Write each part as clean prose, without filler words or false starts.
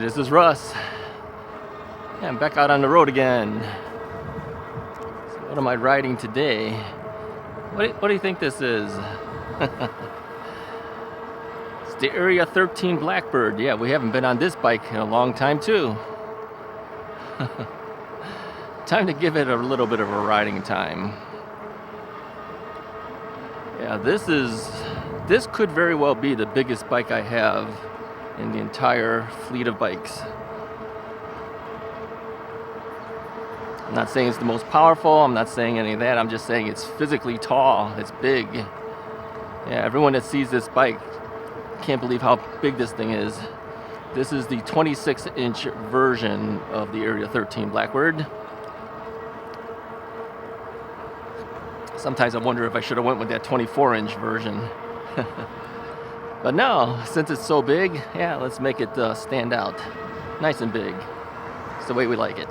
this is Russ. Yeah, I'm back out on the road again. So what am I riding today? What do you think this is? It's the Area 13 Blackbird. Yeah, we haven't been on this bike in a long time too. Time to give it a little bit of a riding time. Yeah, this could very well be the biggest bike I have in the entire fleet of bikes. I'm not saying it's the most powerful, I'm not saying any of that, I'm just saying it's physically tall, it's big. Yeah, everyone that sees this bike can't believe how big this thing is. This is the 26-inch version of the Area 13 Blackbird. Sometimes I wonder if I should have went with that 24-inch version. But no, since it's so big, yeah, let's make it stand out. Nice and big. It's the way we like it.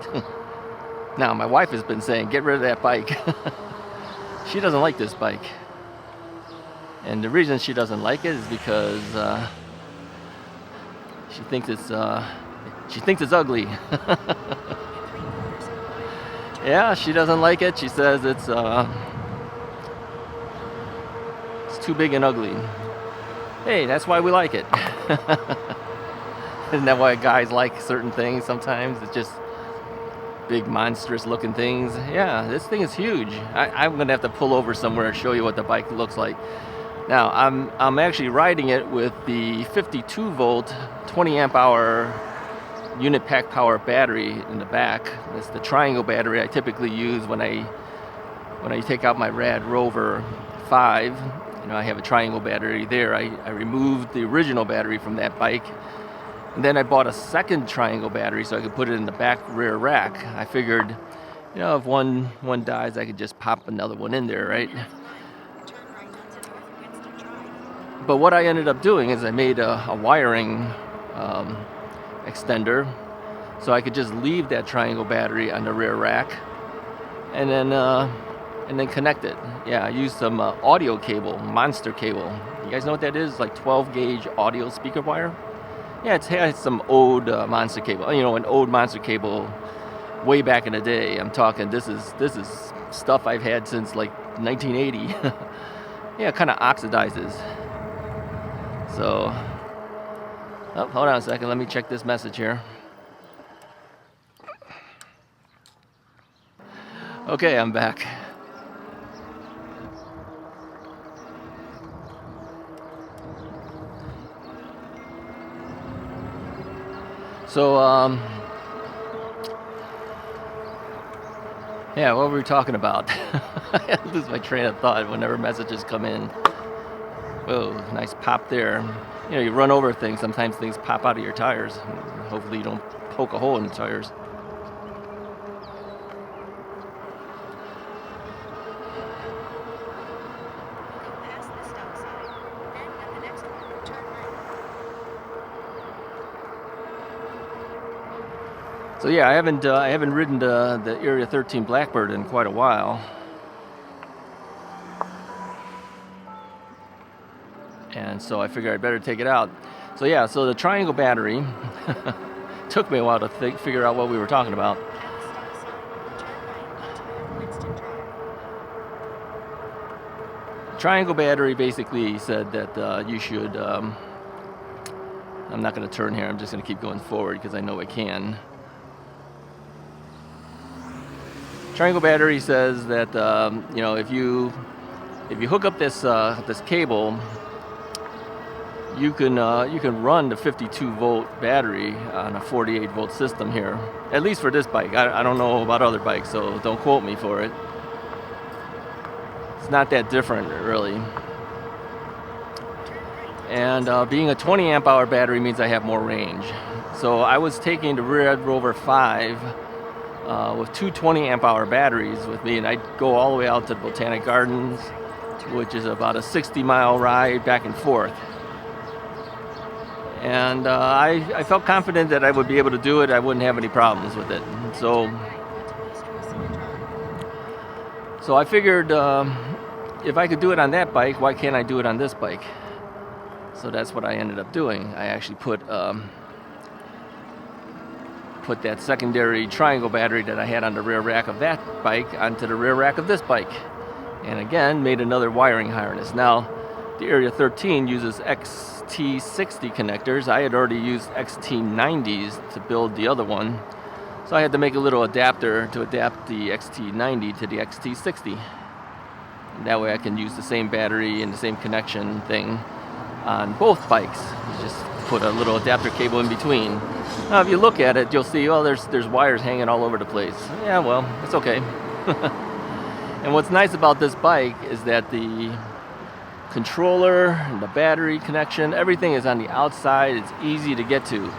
Now, my wife has been saying, get rid of that bike. She doesn't like this bike. And the reason she doesn't like it is because she thinks it's ugly. Yeah, she doesn't like it. She says it's too big and ugly. Hey, that's why we like it. Isn't that why guys like certain things sometimes? It's just big, monstrous looking things. Yeah, this thing is huge. I'm gonna have to pull over somewhere and show you what the bike looks like. Now, I'm actually riding it with the 52 volt, 20 amp hour unit pack power battery in the back. That's the triangle battery I typically use when I take out my Rad Rover 5. You know, I have a triangle battery there. I removed the original battery from that bike, and then I bought a second triangle battery so I could put it in the back rear rack. I figured, you know, if one dies, I could just pop another one in there, right? But what I ended up doing is I made a wiring extender so I could just leave that triangle battery on the rear rack and then connect it. Yeah, I used some audio cable, monster cable. You guys know what that is? Like 12 gauge audio speaker wire. Yeah, it has some old monster cable. You know, an old monster cable way back in the day. I'm talking, this is stuff I've had since like 1980. Yeah, it kind of oxidizes. So, oh, hold on a second. Let me check this message here. Okay, I'm back. So, yeah, what were we talking about? I lose my train of thought whenever messages come in. Whoa, nice pop there. You know, you run over things, sometimes things pop out of your tires. Hopefully you don't poke a hole in the tires. So yeah, I haven't ridden the Area 13 Blackbird in quite a while. And so I figured I'd better take it out. So yeah, so the triangle battery took me a while to figure out what we were talking about. Triangle battery basically said that you should, I'm not going to turn here, I'm just going to keep going forward because I know I can. Triangle battery says that you know, if you hook up this cable, you can run the 52 volt battery on a 48 volt system here. At least for this bike. I don't know about other bikes, so don't quote me for it. It's not that different, really. And being a 20 amp hour battery means I have more range. So I was taking the Rad Rover 5 with two 20 amp hour batteries with me, and I'd go all the way out to the Botanic Gardens, which is about a 60-mile ride back and forth. And I felt confident that I would be able to do it. I wouldn't have any problems with it. So I figured if I could do it on that bike, why can't I do it on this bike? So that's what I ended up doing. I actually put put that secondary triangle battery that I had on the rear rack of that bike onto the rear rack of this bike. And again, made another wiring harness. Now, the Area 13 uses XT60 connectors. I had already used XT90s to build the other one. So I had to make a little adapter to adapt the XT90 to the XT60. And that way I can use the same battery and the same connection thing on both bikes. You just put a little adapter cable in between. Now, if you look at it, you'll see, oh, there's wires hanging all over the place. Yeah, well, it's okay. And what's nice about this bike is that the controller and the battery connection, everything is on the outside. It's easy to get to.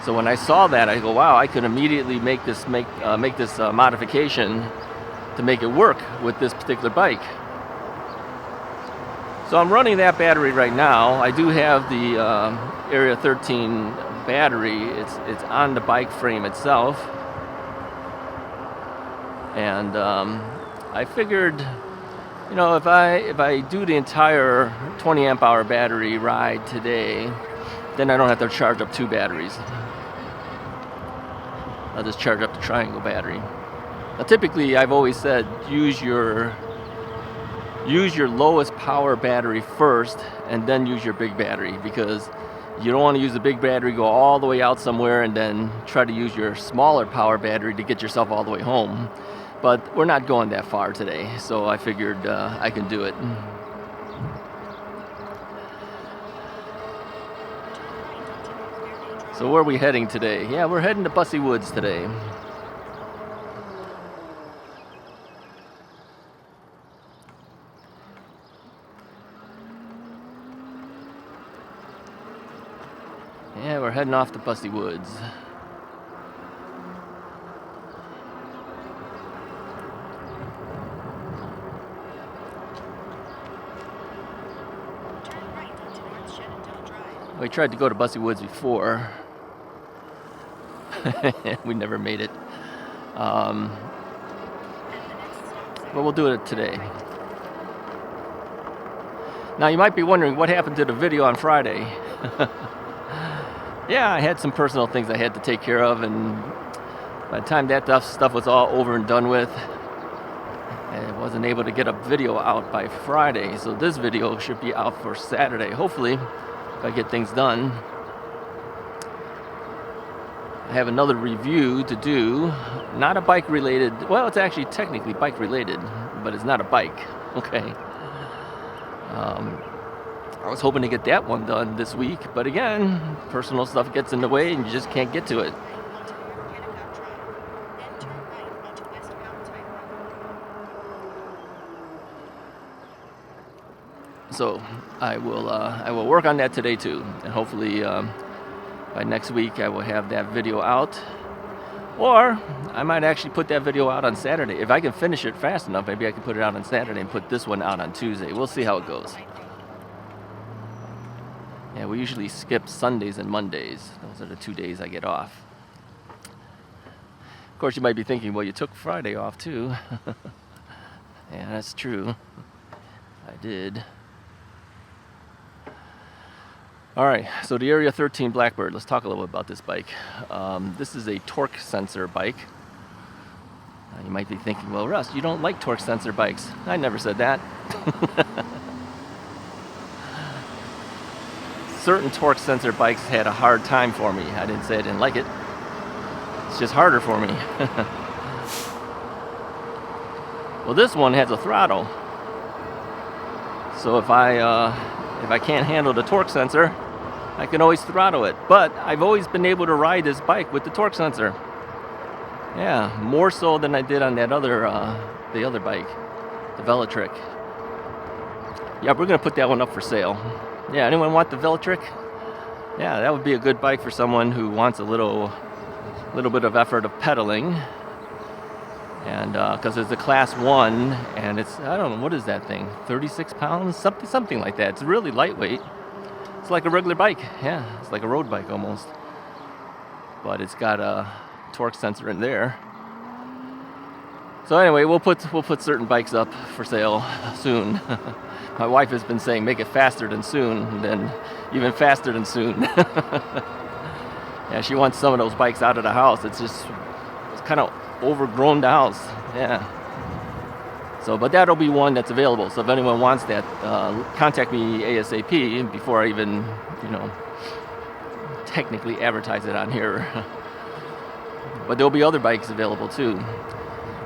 So when I saw that, I go, wow, I could immediately make this modification to make it work with this particular bike. So I'm running that battery right now. I do have the Area 13 battery. It's on the bike frame itself. And I figured, you know, if I do the entire 20 amp hour battery ride today, then I don't have to charge up 2 batteries. I'll just charge up the triangle battery. Now, typically, I've always said use your lowest power battery first, and then use your big battery, because you don't want to use the big battery, go all the way out somewhere, and then try to use your smaller power battery to get yourself all the way home. But we're not going that far today, so I figured I can do it. So where are we heading today? Yeah, we're heading to Busse Woods today. Yeah, we're heading off to Busse Woods. We tried to go to Busse Woods before. We never made it. But we'll do it today. Now you might be wondering what happened to the video on Friday. Yeah, I had some personal things I had to take care of, and by the time that stuff was all over and done with, I wasn't able to get a video out by Friday. So this video should be out for Saturday, hopefully, if I get things done. I have another review to do, not a bike related, well, it's actually technically bike related, but it's not a bike, okay. I was hoping to get that one done this week, but again, personal stuff gets in the way and you just can't get to it. So I will work on that today too, and hopefully by next week I will have that video out. Or I might actually put that video out on Saturday. If I can finish it fast enough, maybe I can put it out on Saturday and put this one out on Tuesday. We'll see how it goes. Yeah, we usually skip Sundays and Mondays. Those are the 2 days I get off. Of course, you might be thinking, well, you took Friday off too. Yeah, that's true. I did. All right, so the Area 13 Blackbird. Let's talk a little bit about this bike. This is a torque sensor bike. You might be thinking, well, Russ, you don't like torque sensor bikes. I never said that. Certain torque sensor bikes had a hard time for me. I didn't say I didn't like it. It's just harder for me. Well, this one has a throttle. So if I can't handle the torque sensor, I can always throttle it. But I've always been able to ride this bike with the torque sensor. Yeah, more so than I did on that the other bike, the Velotric. Yeah, we're gonna put that one up for sale. Yeah, anyone want the Velotric? Yeah, that would be a good bike for someone who wants a little bit of effort of pedaling. And because it's a class 1, and it's, I don't know, what is that thing? 36 pounds? Something like that. It's really lightweight. It's like a regular bike. Yeah, it's like a road bike almost. But it's got a torque sensor in there. So anyway, we'll put certain bikes up for sale soon. My wife has been saying, make it faster than soon, then even faster than soon. Yeah, she wants some of those bikes out of the house. It's kind of overgrown the house. Yeah. So, but that'll be one that's available. So if anyone wants that, contact me ASAP before I even, technically advertise it on here. But there'll be other bikes available too.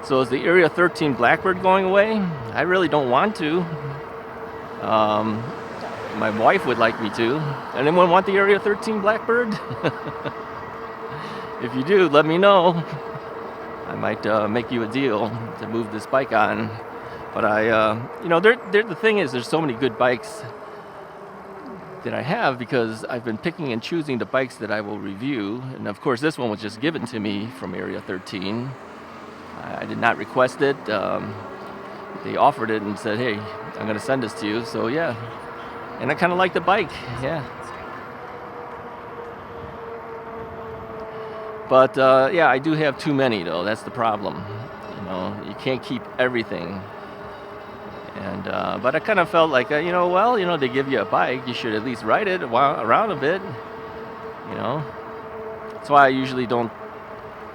So is the Area 13 Blackbird going away? I really don't want to. My wife would like me to. Anyone want the Area 13 Blackbird? If you do, let me know. I might make you a deal to move this bike on. But the thing is, there's so many good bikes that I have because I've been picking and choosing the bikes that I will review. And of course, this one was just given to me from Area 13. I did not request it. They offered it and said, hey, I'm going to send this to you. So yeah, and I kind of like the bike, yeah. But yeah, I do have too many though. That's the problem. You can't keep everything. And but I kind of felt like, they give you a bike, you should at least ride it around a bit. That's why I usually don't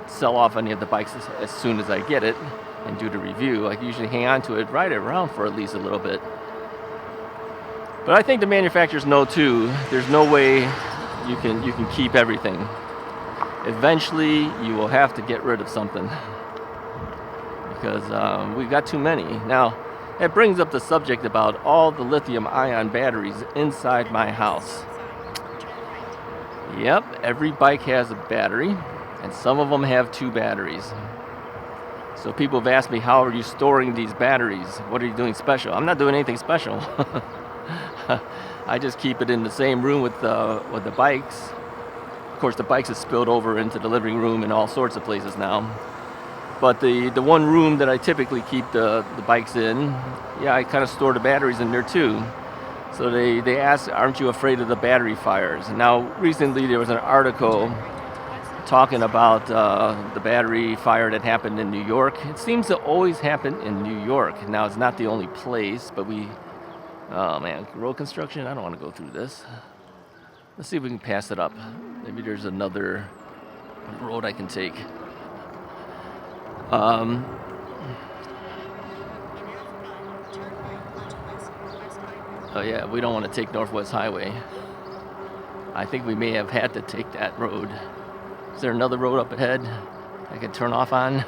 sell off any of the bikes as soon as I get it and do the review. I usually hang on to it, ride it around for at least a little bit. But I think the manufacturers know too, there's no way you can keep everything. Eventually, you will have to get rid of something because we've got too many. Now, that brings up the subject about all the lithium-ion batteries inside my house. Yep, every bike has a battery, and some of them have 2 batteries. So people have asked me, how are you storing these batteries? What are you doing special? I'm not doing anything special. I just keep it in the same room with the bikes. Of course, the bikes have spilled over into the living room and all sorts of places now. But the one room that I typically keep the bikes in, yeah, I kind of store the batteries in there too. So they ask, aren't you afraid of the battery fires? Now, recently there was an article talking about the battery fire that happened in New York. It seems to always happen in New York. Now, it's not the only place, but oh man, road construction, I don't want to go through this. Let's see if we can pass it up. Maybe there's another road I can take. Oh yeah, we don't want to take Northwest Highway. I think we may have had to take that road. Is there another road up ahead I could turn off on?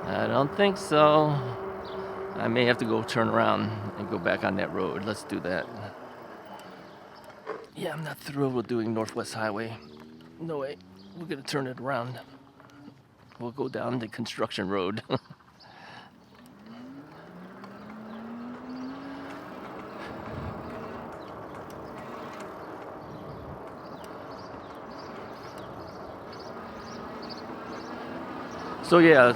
I don't think so. I may have to go turn around and go back on that road. Let's do that. Yeah, I'm not thrilled with doing Northwest Highway. No way. We're going to turn it around. We'll go down the construction road. So yeah,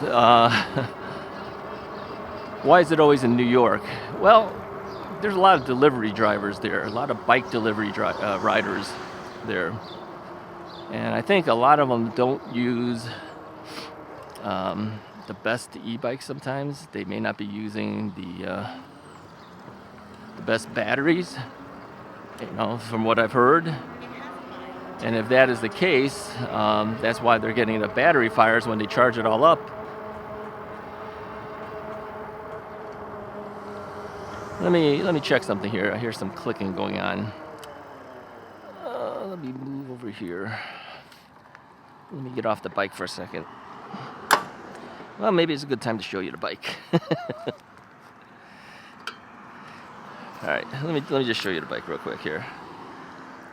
why is it always in New York? Well, there's a lot of delivery drivers there, a lot of bike delivery riders there. And I think a lot of them don't use the best e-bikes sometimes. They may not be using the best batteries, from what I've heard. And if that is the case, that's why they're getting the battery fires when they charge it all up. Let me check something here. I hear some clicking going on. Let me move over here. Let me get off the bike for a second. Well, maybe it's a good time to show you the bike. All right, let me just show you the bike real quick here.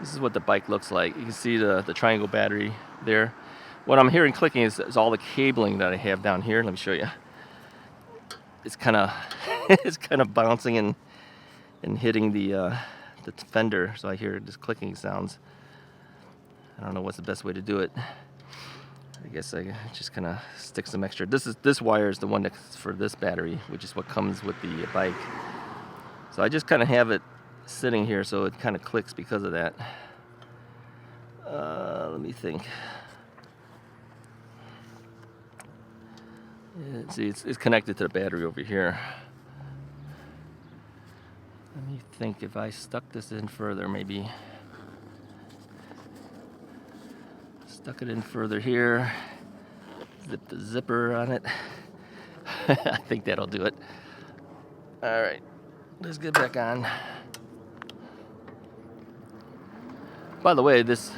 This is what the bike looks like. You can see the triangle battery there. What I'm hearing clicking is all the cabling that I have down here. Let me show you. It's kind of it's kind of bouncing and hitting the fender, so I hear just clicking sounds. I don't know what's the best way to do it. I guess I just kind of stick some extra. This wire is the one that's for this battery, which is what comes with the bike. So I just kind of have it sitting here, so it kind of clicks because of that. Let me think. Yeah, see, it's connected to the battery over here. Let me think, if I stuck this in further, maybe Tuck it in further here. Zip the zipper on it. I think that'll do it. All right, let's get back on. By the way, this...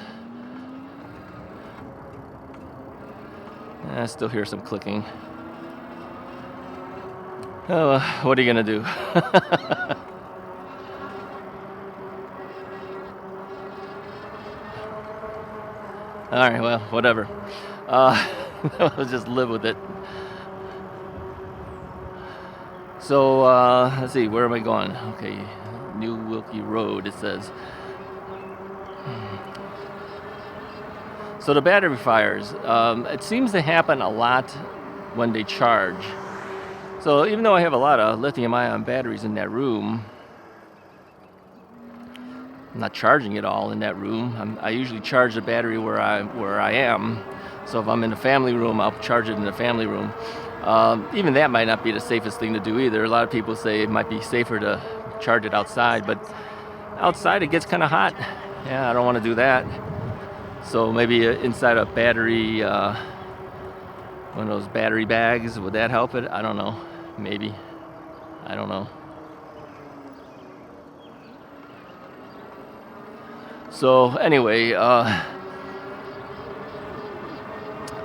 I still hear some clicking. Oh, what are you gonna do? All right, well, whatever. I'll just live with it. So, let's see, where am I going? Okay, New Wilkie Road, it says. So the battery fires, it seems to happen a lot when they charge. So even though I have a lot of lithium-ion batteries in that room, I'm not charging it all in that room. I usually charge the battery where I am. So if I'm in the family room, I'll charge it in the family room. Even that might not be the safest thing to do either. A lot of people say it might be safer to charge it outside, but outside it gets kind of hot. Yeah, I don't want to do that. So maybe inside a battery, one of those battery bags, would that help it? I don't know. Maybe. I don't know. So anyway,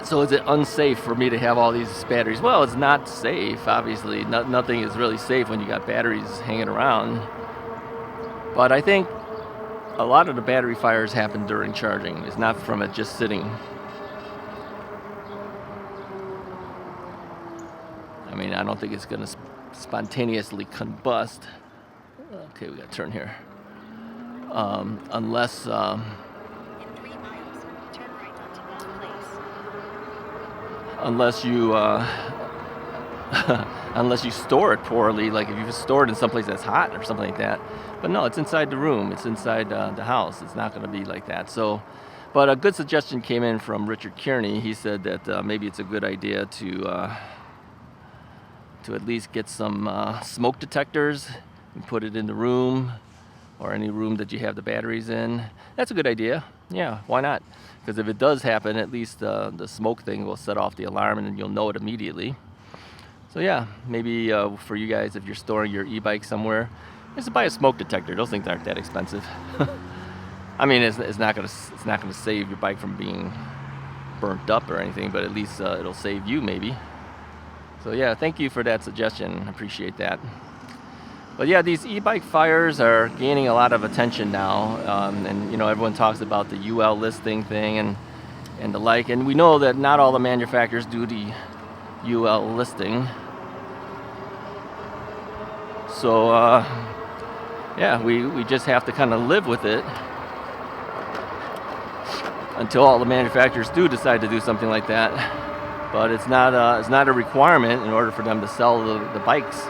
so is it unsafe for me to have all these batteries? Well, it's not safe, obviously. Nothing is really safe when you got batteries hanging around. But I think a lot of the battery fires happen during charging. It's not from it just sitting. I mean, I don't think it's going to spontaneously combust. Okay, we got to turn here. Unless... in 3 miles, turn right onto Bell Place. Unless you store it poorly, like if you store it in someplace that's hot or something like that. But no, it's inside the room. It's inside the house. It's not going to be like that. So, but a good suggestion came in from Richard Kearney. He said that maybe it's a good idea to at least get some smoke detectors and put it in the room or any room that you have the batteries in. That's a good idea. Yeah, why not? Because if it does happen, at least the smoke thing will set off the alarm and you'll know it immediately. So yeah, maybe for you guys, if you're storing your e-bike somewhere, just buy a smoke detector. Those things aren't that expensive. I mean, it's not gonna save your bike from being burnt up or anything, but at least it'll save you maybe. So yeah, thank you for that suggestion. I appreciate that. But yeah, these e-bike fires are gaining a lot of attention now, and you know, everyone talks about the UL listing thing and the like, and we know that not all the manufacturers do the UL listing. So yeah, we just have to kind of live with it until all the manufacturers do decide to do something like that. But it's not a requirement in order for them to sell the bikes.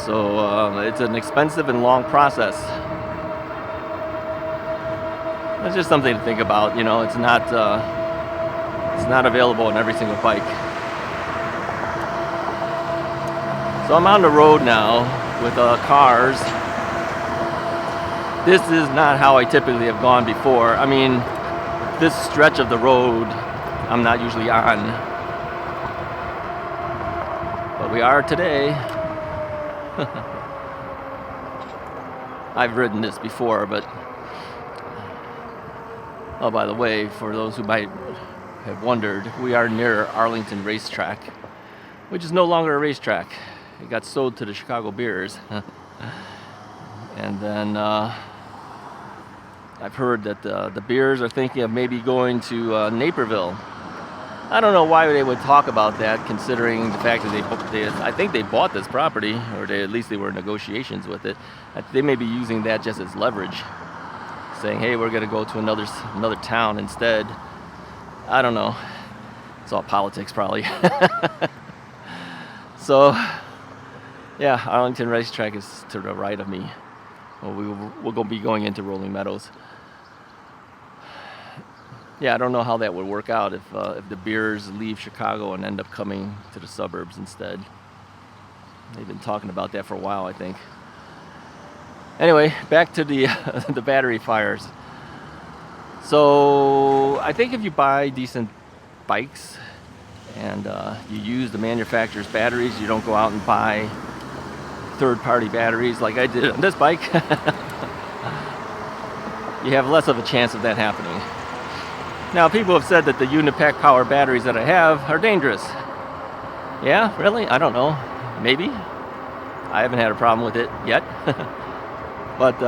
So it's an expensive and long process. It's just something to think about. You know, it's not available on every single bike. So I'm on the road now with cars. This is not how I typically have gone before. I mean, this stretch of the road I'm not usually on. But we are today. I've ridden this before, but... Oh, by the way, for those who might have wondered, we are near Arlington Racetrack, which is no longer a racetrack. It got sold to the Chicago Bears. And then I've heard that the Bears are thinking of maybe going to Naperville. I don't know why they would talk about that, considering the fact that I think they bought this property, or at least they were in negotiations with it. They may be using that just as leverage, saying, hey, we're going to go to another town instead. I don't know. It's all politics, probably. So, yeah, Arlington Racetrack is to the right of me. Well, we'll be going into Rolling Meadows. Yeah, I don't know how that would work out if the Bears leave Chicago and end up coming to the suburbs instead. They've been talking about that for a while, I think. Anyway, back to the the battery fires. So I think if you buy decent bikes and you use the manufacturer's batteries, you don't go out and buy third-party batteries like I did on this bike, you have less of a chance of that happening. Now, people have said that the Unipack power batteries that I have are dangerous. Yeah, really? I don't know. Maybe. I haven't had a problem with it yet. But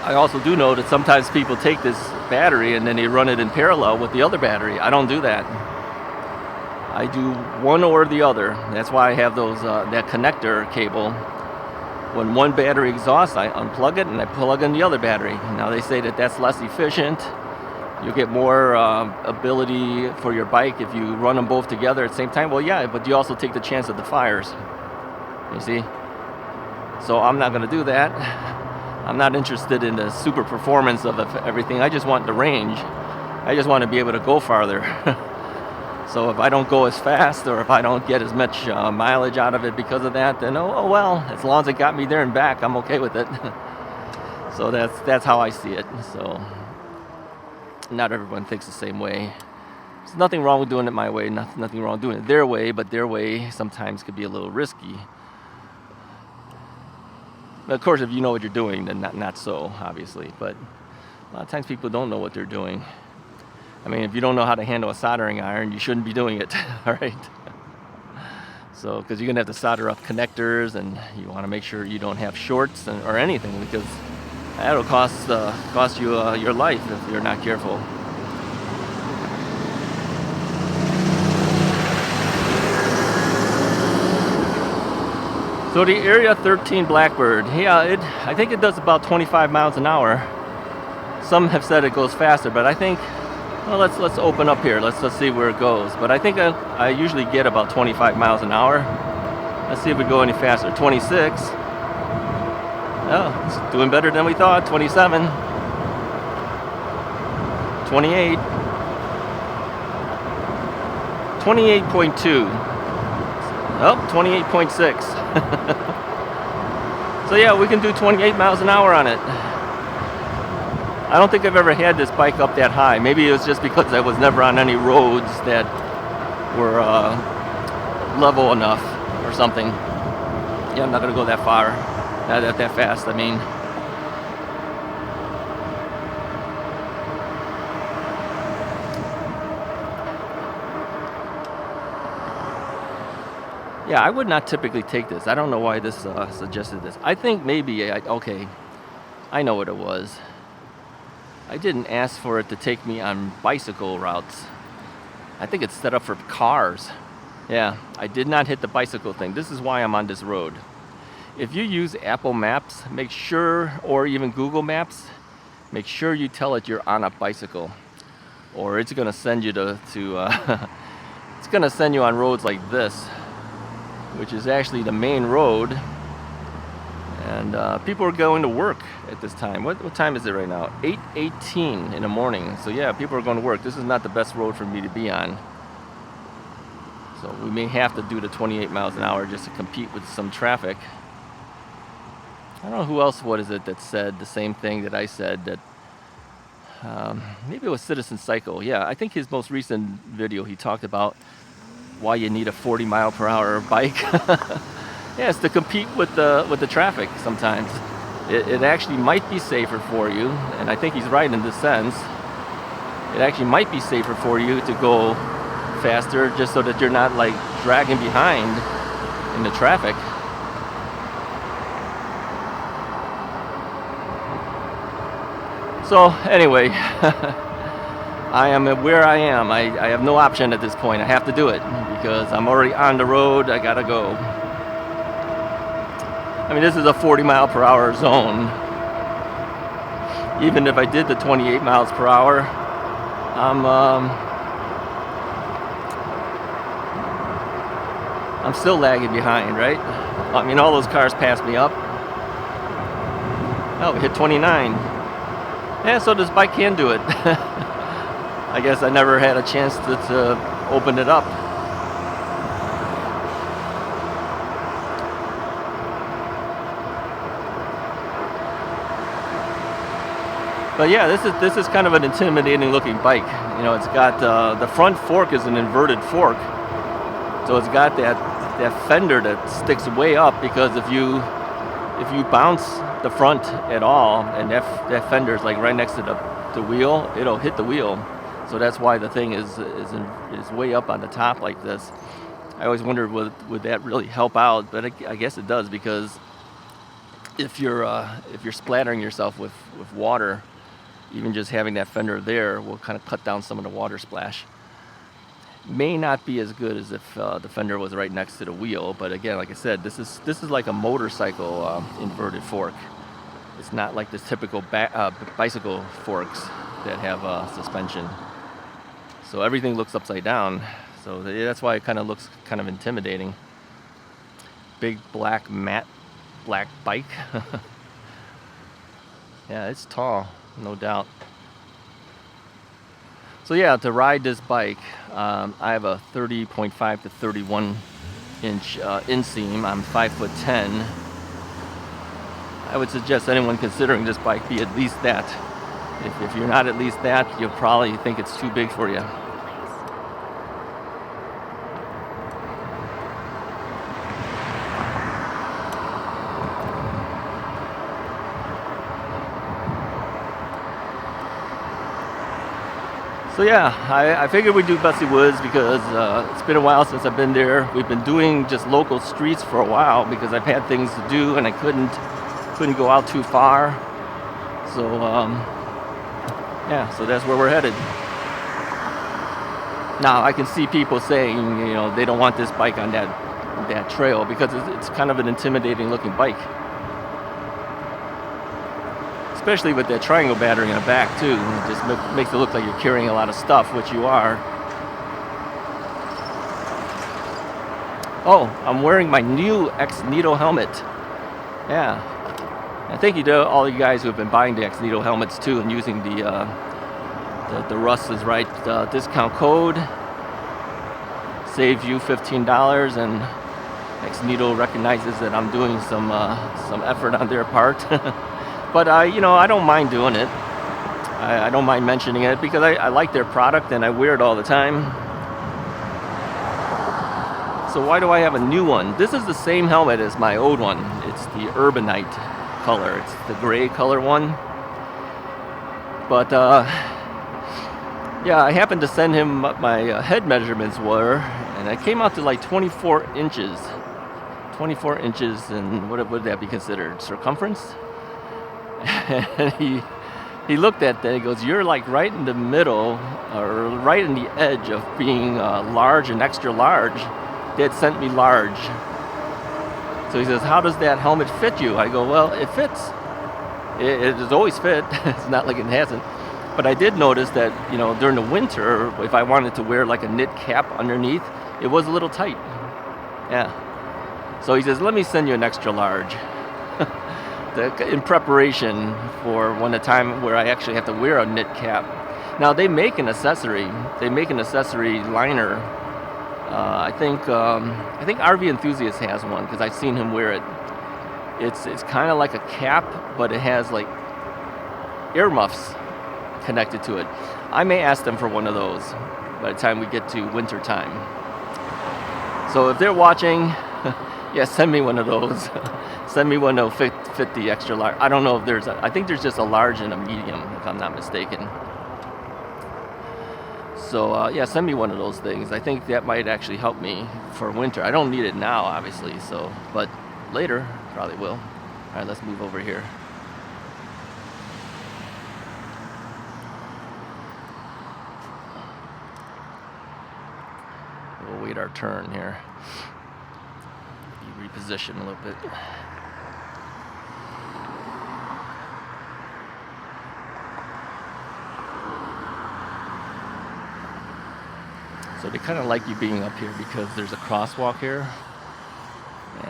I also do know that sometimes people take this battery and then they run it in parallel with the other battery. I don't do that. I do one or the other. That's why I have those that connector cable. When one battery exhausts, I unplug it and I plug in the other battery. Now they say that that's less efficient. You'll get more ability for your bike if you run them both together at the same time. Well, yeah, but you also take the chance of the fires. You see? So I'm not going to do that. I'm not interested in the super performance of everything. I just want the range. I just want to be able to go farther. So if I don't go as fast or if I don't get as much mileage out of it because of that, then oh well, as long as it got me there and back, I'm okay with it. So that's how I see it. So not everyone thinks the same way. There's nothing wrong with doing it my way, nothing wrong with doing it their way, but their way sometimes could be a little risky. But of course, if you know what you're doing, then not so, obviously. But a lot of times people don't know what they're doing. I mean, if you don't know how to handle a soldering iron, you shouldn't be doing it, all right? So, because you're going to have to solder up connectors, and you want to make sure you don't have shorts or anything, because that'll cost you your life if you're not careful. So the Area 13 Blackbird, yeah, I think it does about 25 miles an hour. Some have said it goes faster, but I think, well, let's open up here. Let's see where it goes. But I think I usually get about 25 miles an hour. Let's see if we go any faster. 26. Oh, it's doing better than we thought. 27. 28. 28.2. Oh, 28.6. So yeah, we can do 28 miles an hour on it. I don't think I've ever had this bike up that high. Maybe it was just because I was never on any roads that were level enough or something. Yeah, I'm not going to go that far, not that fast, I mean. Yeah, I would not typically take this. I don't know why this suggested this. I think maybe, okay, I know what it was. I didn't ask for it to take me on bicycle routes. I think it's set up for cars. Yeah, I did not hit the bicycle thing. This is why I'm on this road. If you use Apple Maps, make sure, or even Google Maps, make sure you tell it you're on a bicycle, or it's going to send you to it's going to send you on roads like this, which is actually the main road. And people are going to work at this time. What time is it right now? 8:18 in the morning. So yeah, people are going to work. This is not the best road for me to be on. So we may have to do the 28 miles an hour just to compete with some traffic. I don't know who else, what is it, that said the same thing that I said, that maybe it was Citizen Cycle. Yeah, I think his most recent video, he talked about why you need a 40 mile per hour bike. Yeah, it's to compete with the traffic sometimes. It actually might be safer for you, and I think he's right in this sense. It actually might be safer for you to go faster just so that you're not like dragging behind in the traffic. So anyway, I am where I am. I have no option at this point. I have to do it because I'm already on the road. I gotta go. I mean, this is a 40 mile per hour zone. Even if I did the 28 miles per hour, I'm still lagging behind, right? I mean, all those cars passed me up. Oh, we hit 29. Yeah, so this bike can do it. I guess I never had a chance to open it up. But yeah, this is kind of an intimidating looking bike. You know, it's got the front fork is an inverted fork, so it's got that fender that sticks way up, because if you bounce the front at all and that fender is like right next to the wheel, it'll hit the wheel. So that's why the thing is way up on the top like this. I always wondered would that really help out, but I guess it does, because if you're splattering yourself with water, even just having that fender there will kind of cut down some of the water splash. May not be as good as if the fender was right next to the wheel, but again, like I said, this is like a motorcycle inverted fork. It's not like the typical bicycle forks that have suspension. So everything looks upside down. So that's why it kind of looks kind of intimidating. Big matte black bike. Yeah, it's tall, no doubt. So yeah, to ride this bike, I have a 30.5 to 31 inch inseam. I'm 5'10". I would suggest anyone considering this bike be at least that. If you're not at least that, you'll probably think it's too big for you. So yeah, I figured we'd do Busse Woods because it's been a while since I've been there. We've been doing just local streets for a while because I've had things to do and I couldn't go out too far. So yeah, so that's where we're headed. Now I can see people saying, you know, they don't want this bike on that trail because it's kind of an intimidating looking bike. Especially with that triangle battery in the back too. It just makes it look like you're carrying a lot of stuff, which you are. Oh, I'm wearing my new X-Nito helmet. Yeah. And thank you to all you guys who have been buying the X-Nito helmets too and using the Russ is Right discount code. Saves you $15, and X-Nito recognizes that I'm doing some effort on their part. But you know, I don't mind doing it. I don't mind mentioning it because I like their product and I wear it all the time. So why do I have a new one? This is the same helmet as my old one. It's the Urbanite color. It's the gray color one. But yeah, I happened to send him what my head measurements were, and I came out to like 24 inches. 24 inches, and what would that be considered? Circumference? And he looked at that. He goes, "You're like right in the middle, or right in the edge of being large and extra large." They had sent me large. So he says, "How does that helmet fit you?" I go, "Well, it fits. It has always fit. It's not like it hasn't." But I did notice that, you know, during the winter, if I wanted to wear like a knit cap underneath, it was a little tight. Yeah. So he says, "Let me send you an extra large." In preparation for when the time where I actually have to wear a knit cap. Now they make an accessory. They make an accessory liner. I think RV Enthusiast has one because I've seen him wear it. It's kind of like a cap, but it has like ear muffs connected to it. I may ask them for one of those by the time we get to winter time. So if they're watching, yeah, send me one of those. Send me one that'll fit the extra large. I don't know if there's I think there's just a large and a medium, if I'm not mistaken. So yeah, send me one of those things. I think that might actually help me for winter. I don't need it now, obviously, so, but later probably will. All right, let's move over here. We'll wait our turn here. Reposition a little bit. So they kind of like you being up here because there's a crosswalk here,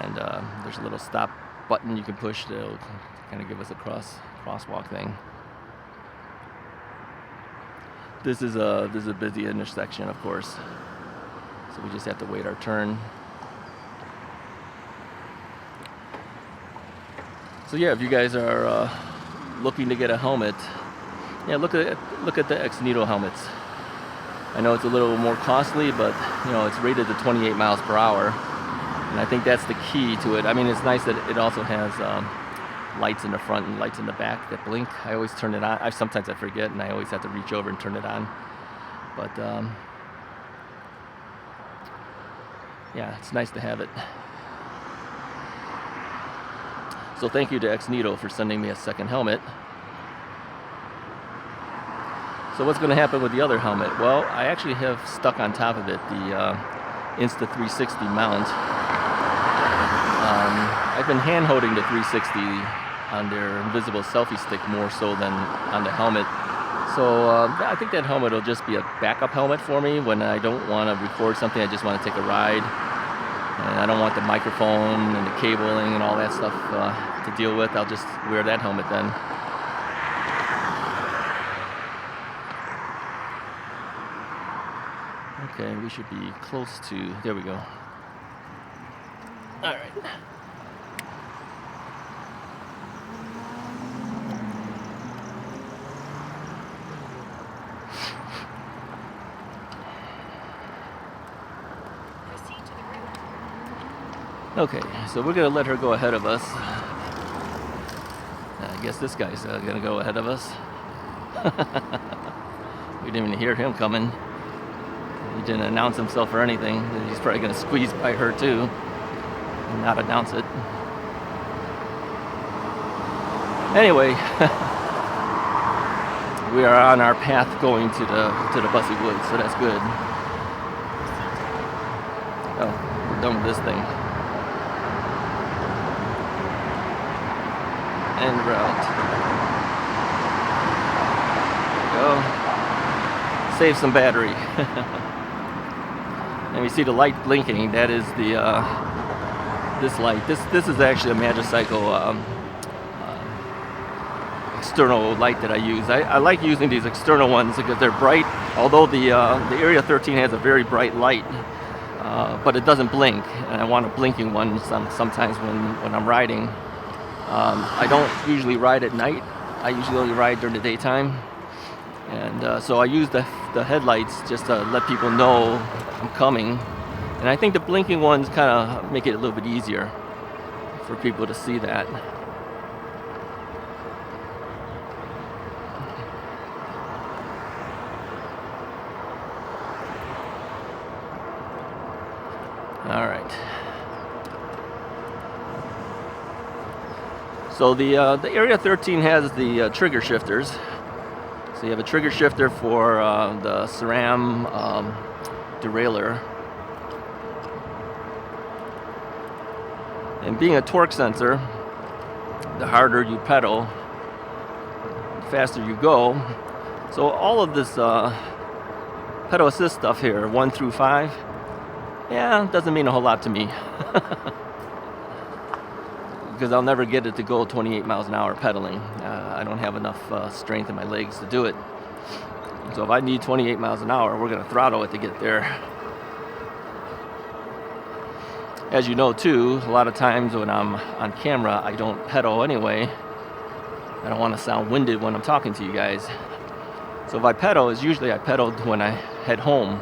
and there's a little stop button you can push to kind of give us a crosswalk thing. This is a busy intersection, of course, so we just have to wait our turn. So yeah, if you guys are looking to get a helmet, Yeah, look at the Ex-Nito helmets. I know it's a little more costly, but you know, it's rated to 28 miles per hour, and I think that's the key to it. I mean, it's nice that it also has lights in the front and lights in the back that blink. I always turn it on. Sometimes I forget, and I always have to reach over and turn it on. But yeah, it's nice to have it. So thank you to Ex-Nito for sending me a second helmet. So what's going to happen with the other helmet? Well, I actually have stuck on top of it the Insta360 mount. I've been hand holding the 360 on their invisible selfie stick more so than on the helmet. So I think that helmet will just be a backup helmet for me when I don't want to record something. I just want to take a ride, and I don't want the microphone and the cabling and all that stuff to deal with. I'll just wear that helmet then. Okay, we should be close to, there we go. All right. Okay, so we're going to let her go ahead of us. I guess this guy's going to go ahead of us. We didn't even hear him coming. He didn't announce himself or anything. He's probably going to squeeze by her too and not announce it. Anyway, we are on our path going to the Busse Woods, so that's good. Oh, we're done with this thing. En route. Go. Save some battery. And we see the light blinking. That is the this light. This is actually a Magicycle external light that I use. I like using these external ones because they're bright. Although the Area 13 has a very bright light, but it doesn't blink. And I want a blinking one sometimes when I'm riding. I don't usually ride at night. I usually only ride during the daytime. And so I use the headlights just to let people know I'm coming. And I think the blinking ones kind of make it a little bit easier for people to see that. All right. So the Area 13 has the trigger shifters. So you have a trigger shifter for the SRAM derailleur. And being a torque sensor, the harder you pedal, the faster you go. So all of this pedal assist stuff here, 1 through 5, yeah, doesn't mean a whole lot to me. Because I'll never get it to go 28 miles an hour pedaling. I don't have enough strength in my legs to do it. So if I need 28 miles an hour, we're going to throttle it to get there. As you know too, a lot of times when I'm on camera, I don't pedal anyway. I don't want to sound winded when I'm talking to you guys. So if I pedal, it's usually I pedaled when I head home.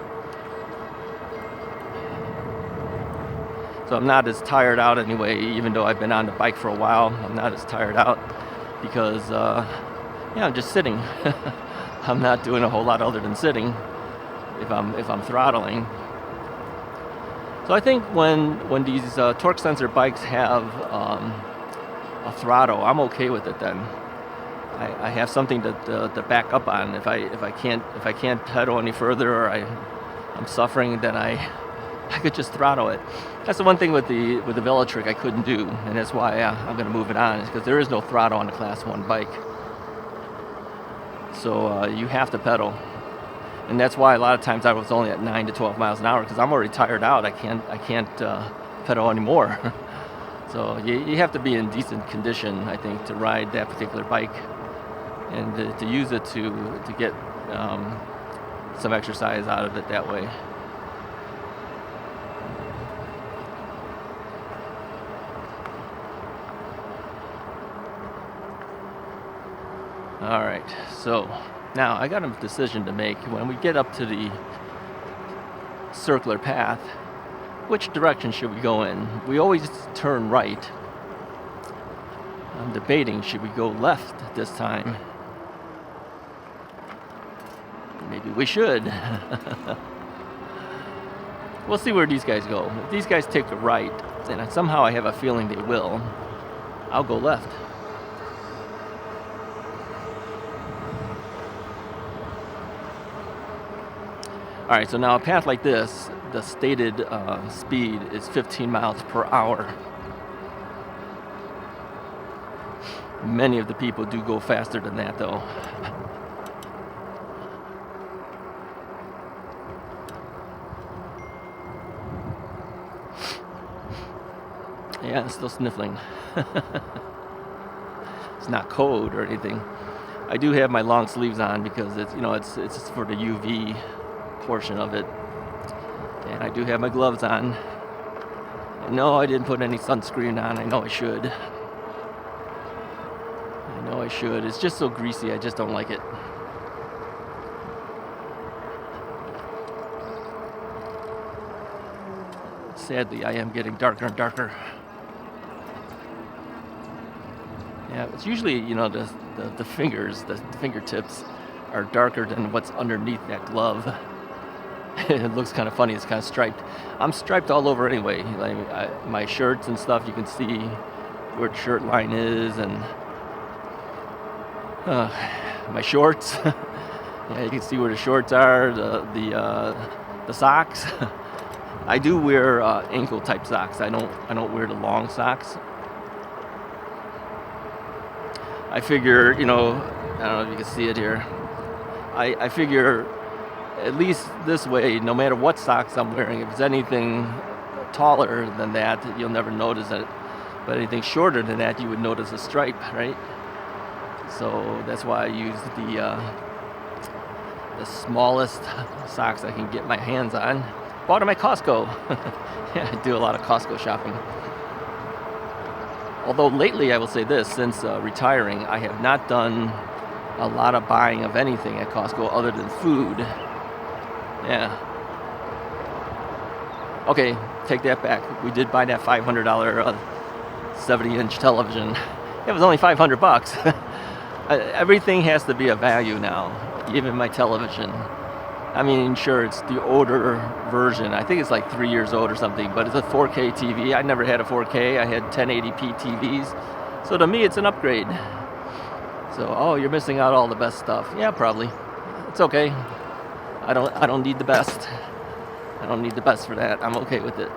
So I'm not as tired out anyway, even though I've been on the bike for a while. I'm not as tired out because yeah, I'm just sitting. I'm not doing a whole lot other than sitting if I'm throttling. So I think when these torque sensor bikes have a throttle, I'm okay with it then. I have something to back up on. If I can't pedal any further or I'm suffering, then I could just throttle it. That's the one thing with the Velotric I couldn't do, and that's why I'm going to move it on, is because there is no throttle on the Class 1 bike. So you have to pedal. And that's why a lot of times I was only at 9 to 12 miles an hour, because I'm already tired out. I can't pedal anymore. So you have to be in decent condition, I think, to ride that particular bike and to use it to get some exercise out of it that way. All right, so now I got a decision to make. When we get up to the circular path, which direction should we go in? We always turn right. I'm debating, should we go left this time? Maybe we should. We'll see where these guys go. If these guys take a right, and somehow I have a feeling they will, I'll go left. All right, so now a path like this, the stated speed is 15 miles per hour. Many of the people do go faster than that, though. Yeah, it's still sniffling. It's not cold or anything. I do have my long sleeves on because it's for the UV portion of it, and I do have my gloves on. And no, I didn't put any sunscreen on. I know I should. It's just so greasy. I just don't like it. Sadly, I am getting darker and darker. Yeah, it's usually, the fingers, the fingertips are darker than what's underneath that glove. It looks kind of funny. It's kind of striped. I'm striped all over anyway. Like my shirts and stuff, you can see where the shirt line is, and my shorts. Yeah, you can see where the shorts are. The socks. I do wear ankle type socks. I don't wear the long socks. I figure, I don't know if you can see it here. I figure at least this way, no matter what socks I'm wearing, if it's anything taller than that, you'll never notice it. But anything shorter than that, you would notice a stripe, right? So that's why I use the smallest socks I can get my hands on. Bought them at Costco. Yeah, I do a lot of Costco shopping. Although lately, I will say this, since retiring, I have not done a lot of buying of anything at Costco other than food. Yeah. Okay, take that back. We did buy that $500 70-inch television. It was only $500. Everything has to be a value now, even my television. I mean, sure, it's the older version. I think it's like 3 years old or something, but it's a 4K TV. I never had a 4K. I had 1080p TVs. So to me, it's an upgrade. So, oh, you're missing out all the best stuff. Yeah, probably. It's okay. I don't need the best. I don't need the best for that. I'm okay with it.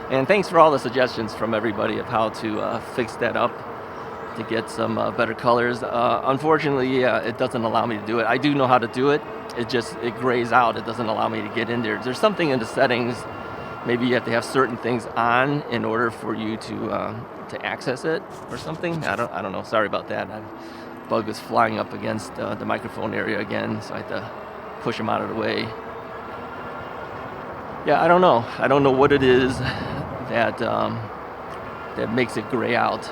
And thanks for all the suggestions from everybody of how to fix that up to get some better colors. Unfortunately, it doesn't allow me to do it. I do know how to do it. It grays out. It doesn't allow me to get in there. There's something in the settings. Maybe you have to have certain things on in order for you to access it or something. I don't know. Sorry about that. Bug was flying up against the microphone area again, so I had to push him out of the way. Yeah, I don't know. I don't know what it is that makes it gray out.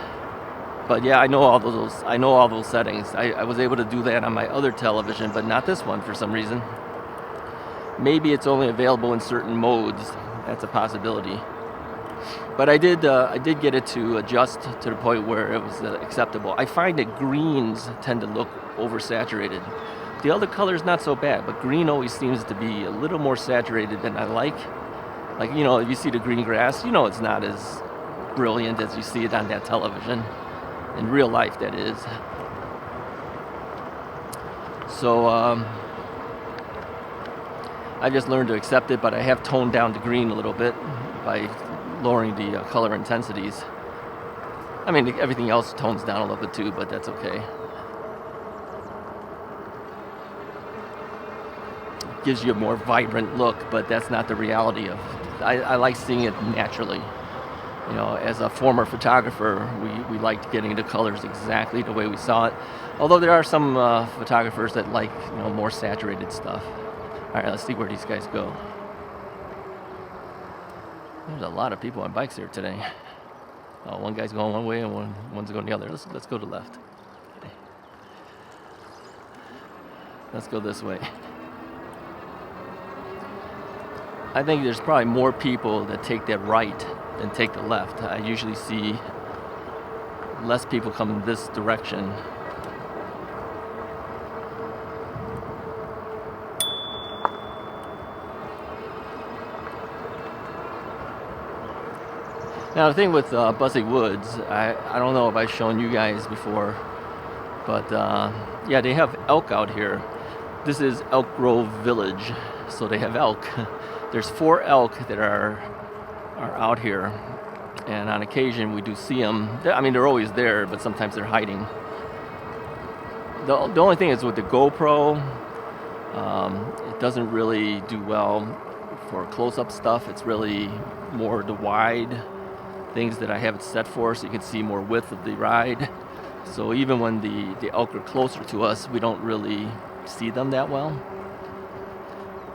But yeah, I know all those settings. I was able to do that on my other television, but not this one for some reason. Maybe it's only available in certain modes. That's a possibility. But I did get it to adjust to the point where it was acceptable. I find that greens tend to look oversaturated. The other colors not so bad, but green always seems to be a little more saturated than I like. Like, if you see the green grass, it's not as brilliant as you see it on that television. In real life, that is. So I just learned to accept it, but I have toned down the green a little bit by lowering the color intensities. I mean, everything else tones down a little bit too, but that's okay. It gives you a more vibrant look, but that's not the reality of it. I like seeing it naturally. As a former photographer, we liked getting the colors exactly the way we saw it. Although there are some photographers that like, more saturated stuff. All right, let's see where these guys go. There's a lot of people on bikes here today. Oh, one guy's going one way and one's going the other. Let's go to the left. Okay. Let's go this way. I think there's probably more people that take that right than take the left. I usually see less people coming this direction. Now the thing with Busse Woods, I don't know if I've shown you guys before, but yeah, they have elk out here. This is Elk Grove Village, so they have elk. There's 4 elk that are out here, and on occasion we do see them. I mean, they're always there, but sometimes they're hiding. The only thing is with the GoPro, it doesn't really do well for close-up stuff. It's really more the wide things that I have it set for, so you can see more width of the ride. So even when the elk are closer to us, we don't really see them that well.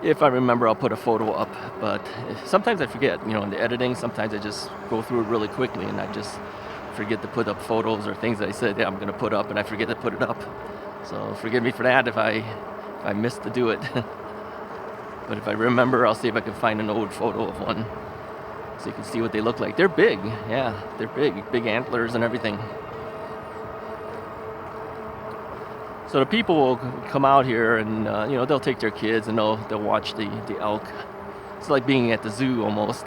If I remember, I'll put a photo up, but sometimes I forget. You know, in the editing, sometimes I just go through it really quickly, and I just forget to put up photos or things that I said I'm going to put up, and I forget to put it up. So forgive me for that if I missed to do it. But if I remember, I'll see if I can find an old photo of one, so you can see what they look like. They're big, yeah, they're big antlers and everything. So the people will come out here and you know, they'll take their kids and they'll watch the elk. It's like being at the zoo almost.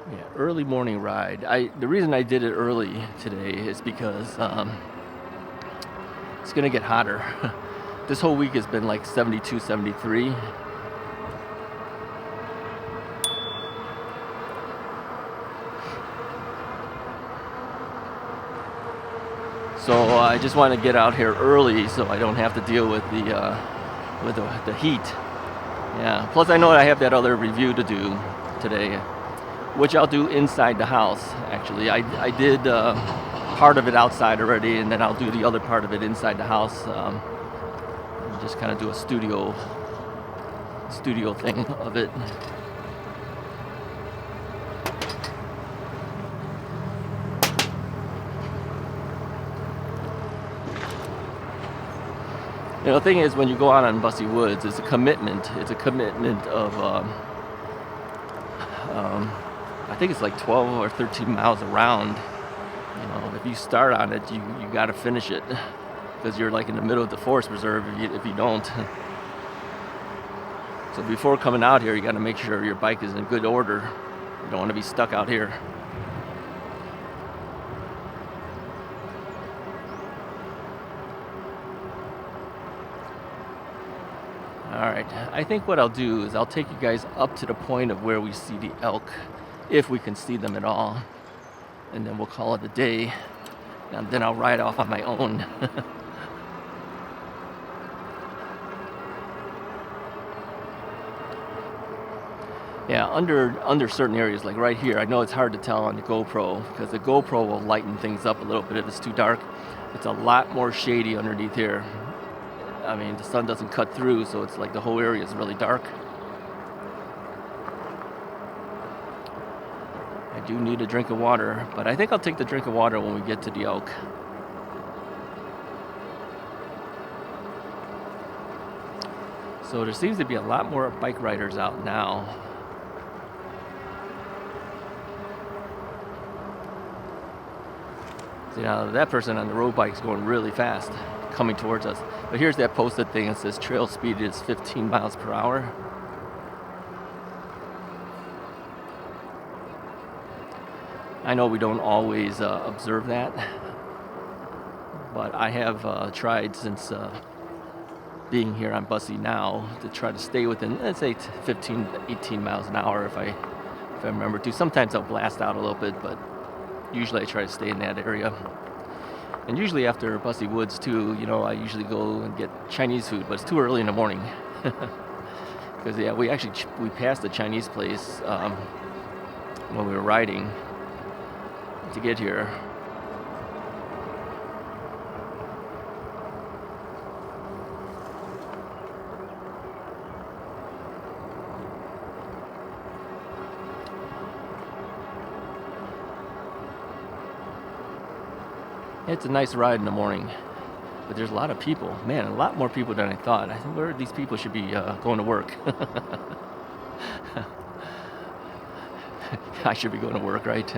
Yeah, early morning ride. The reason I did it early today is because it's gonna get hotter. This whole week has been like 72, 73. So I just want to get out here early so I don't have to deal with the heat. Yeah. Plus I know I have that other review to do today, which I'll do inside the house. Actually, I did part of it outside already, and then I'll do the other part of it inside the house. Just kind of do a studio thing of it. You know, the thing is, when you go out on Busse Woods, it's a commitment. It's a commitment of, I think it's like 12 or 13 miles around. You know, if you start on it, you got to finish it, because you're like in the middle of the forest reserve if you don't. So before coming out here, you got to make sure your bike is in good order. You don't want to be stuck out here. Alright, I think what I'll do is I'll take you guys up to the point of where we see the elk, if we can see them at all, and then we'll call it a day, and then I'll ride off on my own. Yeah, under certain areas, like right here, I know it's hard to tell on the GoPro, because the GoPro will lighten things up a little bit if it's too dark. It's a lot more shady underneath here. I mean, the sun doesn't cut through, so it's like the whole area is really dark. I do need a drink of water, but I think I'll take the drink of water when we get to the elk. So there seems to be a lot more bike riders out now. See, now that person on the road bike is going really fast, coming towards us. But here's that posted thing that says trail speed is 15 miles per hour. I know we don't always observe that, but I have tried since being here on Busse now to try to stay within, let's say, 15 to 18 miles an hour if I remember to. Sometimes I'll blast out a little bit, but usually I try to stay in that area. And usually after Busse Woods too, you know, I usually go and get Chinese food, but it's too early in the morning. Because yeah, we passed the Chinese place when we were riding to get here. It's a nice ride in the morning, but there's a lot of people. Man, a lot more people than I thought. I think where these people should be going to work. I should be going to work, right?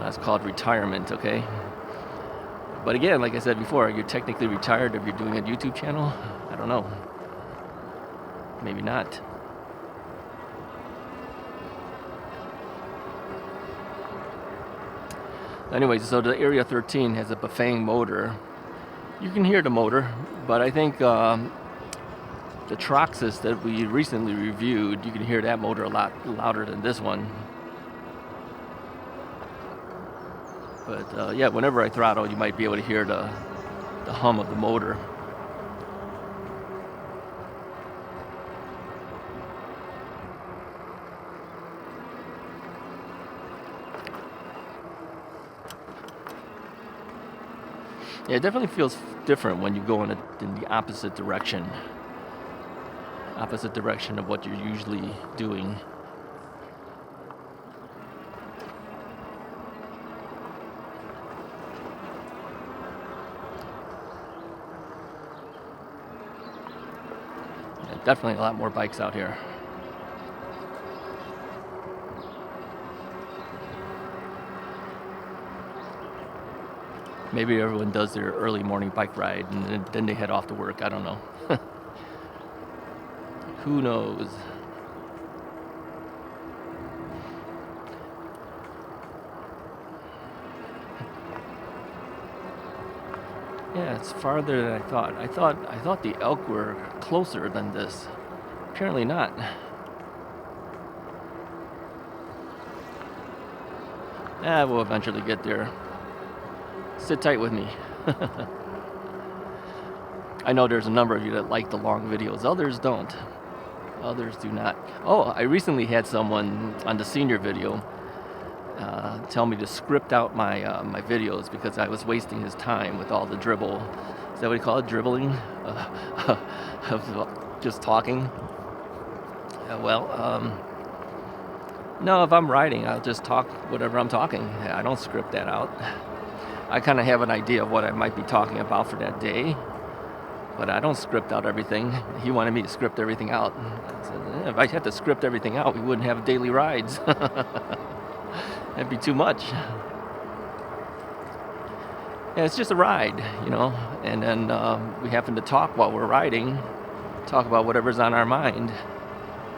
That's called retirement, okay? But again, like I said before, you're technically retired if you're doing a YouTube channel. I don't know. Maybe not. Anyway, so the Area 13 has a Bafang motor. You can hear the motor, but I think the Traxxas that we recently reviewed, you can hear that motor a lot louder than this one. But yeah, whenever I throttle, you might be able to hear the hum of the motor. Yeah, it definitely feels different when you go in the opposite direction. Opposite direction of what you're usually doing. Yeah, definitely a lot more bikes out here. Maybe everyone does their early morning bike ride and then they head off to work. I don't know. Who knows? Yeah, it's farther than I thought. I thought the elk were closer than this. Apparently not. We'll eventually get there. Sit tight with me. I know there's a number of you that like the long videos. Others don't. Others do not. Oh, I recently had someone on the senior video tell me to script out my my videos because I was wasting his time with all the dribble. Is that what you call it? Dribbling? Of just talking? No, if I'm writing, I'll just talk whatever I'm talking. I don't script that out. I kind of have an idea of what I might be talking about for that day, but I don't script out everything. He wanted me to script everything out. I said, if I had to script everything out, we wouldn't have daily rides. That'd be too much. Yeah, it's just a ride, you know, and then we happen to talk while we're riding, talk about whatever's on our mind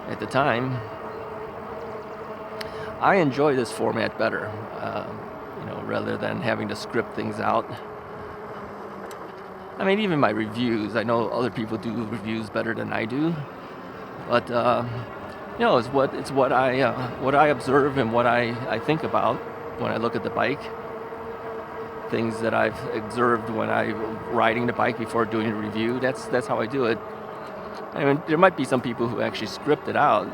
at the time. I enjoy this format better. You know, rather than having to script things out. I mean, even my reviews, I know other people do reviews better than I do, but you know, it's what I observe and what I think about when I look at the bike. Things that I've observed when I'm riding the bike before doing a review. That's how I do it. I mean, there might be some people who actually script it out.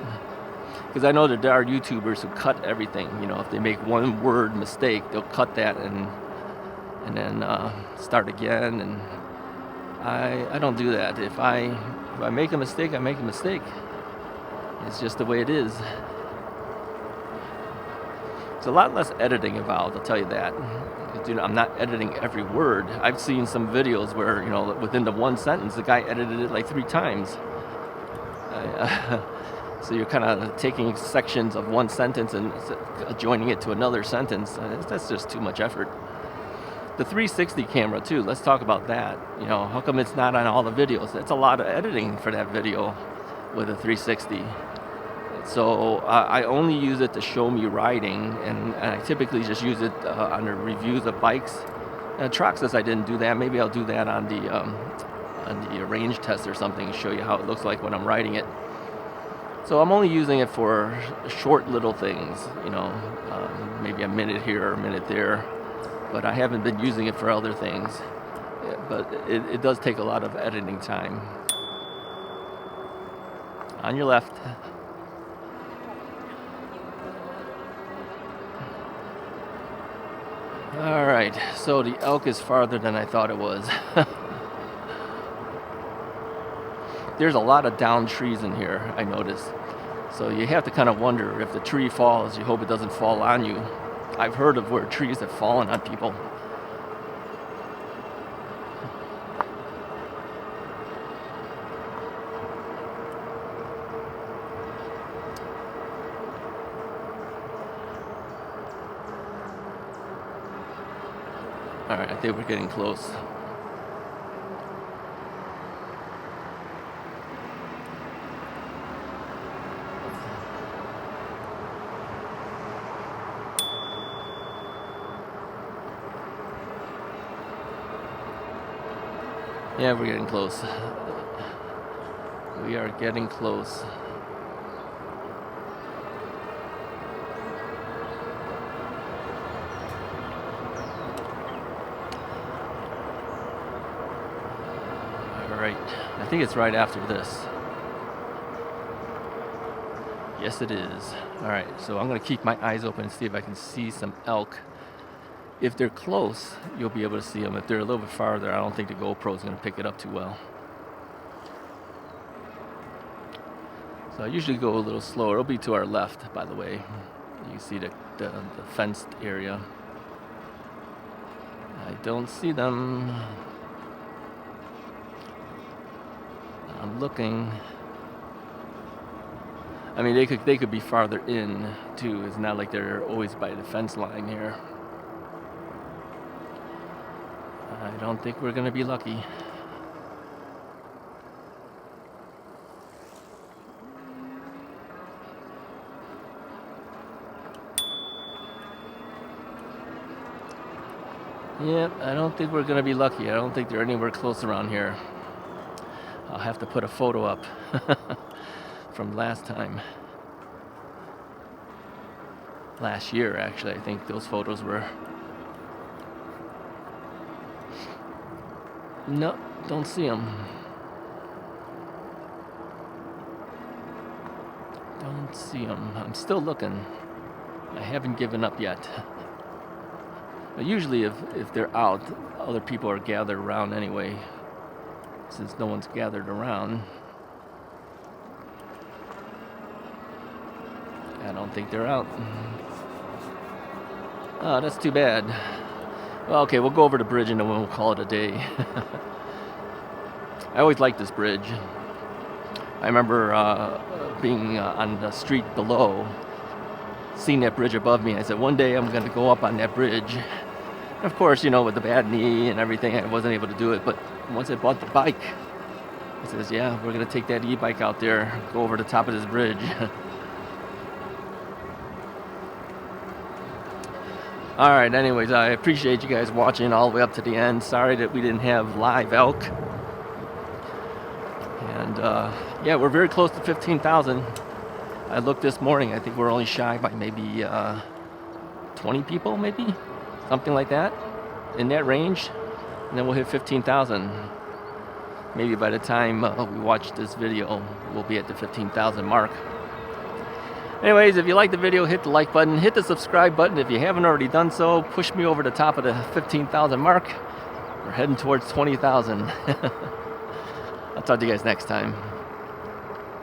Because I know that there are YouTubers who cut everything. You know, if they make one word mistake, they'll cut that and then start again. And I don't do that. If I make a mistake, I make a mistake. It's just the way it is. It's a lot less editing involved, I'll tell you that. You know, I'm not editing every word. I've seen some videos where, you know, within the one sentence, the guy edited it like 3 times. So you're kind of taking sections of one sentence and joining it to another sentence. That's just too much effort. The 360 camera too, let's talk about that. You know, how come it's not on all the videos? That's a lot of editing for that video with a 360. So I only use it to show me riding, and I typically just use it on the reviews of bikes. Traxxas, I didn't do that. Maybe I'll do that on the range test or something, show you how it looks like when I'm riding it. So I'm only using it for short little things, you know, maybe a minute here or a minute there, but I haven't been using it for other things. Yeah, but it does take a lot of editing time. On your left. All right, so the elk is farther than I thought it was. There's a lot of downed trees in here, I noticed. So you have to kind of wonder if the tree falls, you hope it doesn't fall on you. I've heard of where trees have fallen on people. All right, I think we're getting close. Yeah, we're getting close. We are getting close. All right, I think it's right after this. Yes, it is. All right, so I'm gonna keep my eyes open and see if I can see some elk. If they're close, you'll be able to see them. If they're a little bit farther, I don't think the GoPro is going to pick it up too well. So I usually go a little slower. It'll be to our left, by the way. You see the fenced area. I don't see them. I'm looking. I mean, they could be farther in too. It's not like they're always by the fence line here. I don't think we're gonna be lucky. Yep, I don't think we're gonna be lucky. I don't think they're anywhere close around here. I'll have to put a photo up from last time. Last year, actually, I think those photos were. No, don't see them. Don't see them. I'm still looking. I haven't given up yet. But usually if they're out, other people are gathered around anyway. Since no one's gathered around, I don't think they're out. Oh, that's too bad. Well, okay, we'll go over the bridge and then we'll call it a day. I always liked this bridge. I remember being on the street below, seeing that bridge above me. I said, one day I'm going to go up on that bridge. And of course, you know, with the bad knee and everything, I wasn't able to do it. But once I bought the bike, I says, yeah, we're going to take that e-bike out there, go over the top of this bridge. All right, anyways, I appreciate you guys watching all the way up to the end. Sorry that we didn't have live elk. And yeah, we're very close to 15,000. I looked this morning, I think we're only shy by maybe 20 people, maybe? Something like that, in that range. And then we'll hit 15,000. Maybe by the time we watch this video, we'll be at the 15,000 mark. Anyways, if you like the video, hit the like button, hit the subscribe button. If you haven't already done so, push me over the top of the 15,000 mark. We're heading towards 20,000. I'll talk to you guys next time.